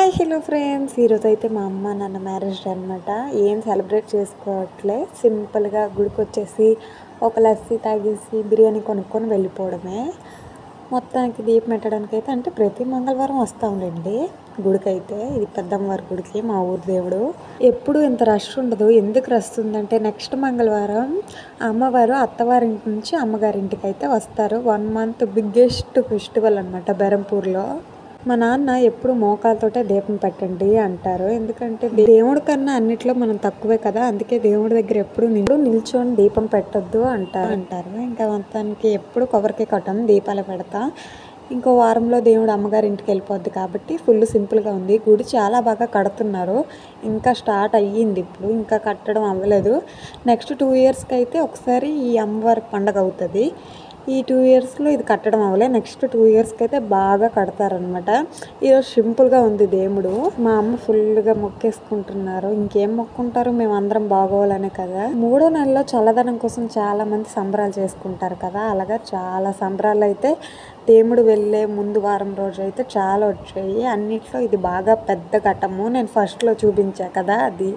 Hi hello friends, ఈరోజు అయితే మా అమ్మ నాన్న మ్యారేజ్ డే అనమాట. ఏం సెలబ్రేట్ చేసుకోవట్లే, సింపుల్గా గుడికి వచ్చేసి ఒక లస్సీ తాగేసి బిర్యానీ కొనుక్కొని వెళ్ళిపోవడమే. మొత్తానికి దీపం పెట్టడానికి అయితే అంటే ప్రతి మంగళవారం వస్తాంలేండి గుడికి. అయితే ఇది పెద్దమ్మవారి గుడికి, మా ఊరు దేవుడు. ఎప్పుడు ఇంత రష్ ఉండదు. ఎందుకు రష్ ఉందంటే నెక్స్ట్ మంగళవారం అమ్మవారు అత్తవారింటి నుంచి అమ్మగారింటికి అయితే వస్తారు. 1 month బిగ్గెస్ట్ ఫెస్టివల్ అనమాట బెరంపూర్లో. మా నాన్న ఎప్పుడు మోకాలతోటే దీపం పెట్టండి అంటారు. ఎందుకంటే దేవుడి కన్నా అన్నిట్లో మనం తక్కువే కదా, అందుకే దేవుడి దగ్గర ఎప్పుడు నిల్చొని దీపం పెట్టొద్దు అంటారు. ఇంకా మొత్తానికి ఎప్పుడు కొబ్బరికాయ కొట్టం, దీపాలు పెడతా. ఇంకో వారంలో దేవుడు అమ్మగారి ఇంటికి వెళ్ళిపోద్ది కాబట్టి ఫుల్ సింపుల్గా ఉంది. గుడి చాలా బాగా కడుతున్నారు. ఇంకా స్టార్ట్ అయ్యింది, ఇప్పుడు ఇంకా కట్టడం అవ్వలేదు. నెక్స్ట్ 2 yearsకి అయితే ఒకసారి ఈ అమ్మవారి పండగ అవుతుంది. ఈ 2 yearsలో ఇది కట్టడం అవ్వలే. నెక్స్ట్ 2 yearsకి అయితే బాగా కడతారనమాట. ఈరోజు సింపుల్గా ఉంది దేవుడు. మా అమ్మ ఫుల్గా మొక్కేసుకుంటున్నారు. ఇంకేం మొక్కుంటారు, మేము అందరం బాగోవాలనే కదా. 3వ నెలలో చల్లదనం కోసం చాలా మంది సంబరాలు చేసుకుంటారు కదా, అలాగా చాలా సంబరాలు అయితే దేవుడు వెళ్ళే ముందు వారం రోజు అయితే చాలా వచ్చాయి. అన్నిట్లో ఇది బాగా పెద్ద ఘట్టము. నేను ఫస్ట్లో చూపించా కదా, అది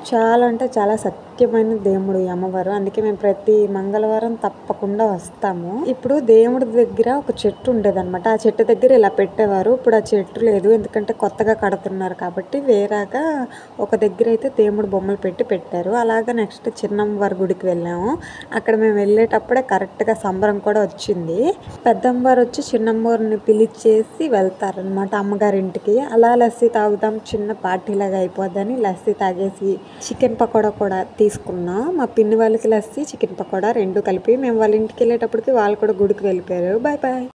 చాలా అంటే చాలా సత్యమైన దేవుడు ఈ అమ్మవారు. అందుకే మేము ప్రతి మంగళవారం తప్పకుండా వస్తాము. ఇప్పుడు దేవుడి దగ్గర ఒక చెట్టు ఉండేదన్నమాట. ఆ చెట్టు దగ్గర ఇలా పెట్టేవారు. ఇప్పుడు ఆ చెట్టు లేదు, ఎందుకంటే కొత్తగా కడుతున్నారు కాబట్టి. వేరేగా ఒక దగ్గర అయితే దేవుడు బొమ్మలు పెట్టారు. అలాగా నెక్స్ట్ చిన్నమ్మవారి గుడికి వెళ్ళాము. అక్కడ మేము వెళ్ళేటప్పుడే కరెక్ట్గా సంబరం కూడా వచ్చింది. పెద్దమ్మవారు వచ్చి చిన్నమ్మవారిని పిలిచేసి వెళ్తారనమాట అమ్మగారింటికి. అలా లస్సీ తాగుదాం, చిన్న పార్టీలాగా అయిపోద్దని లస్సీ తాగేసి చికెన్ పకోడా కూడా తీసుకున్నాం. మా పిన్ని వాళ్ళకి లస్సీ, చికెన్ పకోడా 2 కలిపి. మేము వాళ్ళ ఇంటికి వెళ్ళేటప్పటికి వాళ్ళు కూడా గుడికి వెళ్ళిపోయారు. Bye bye.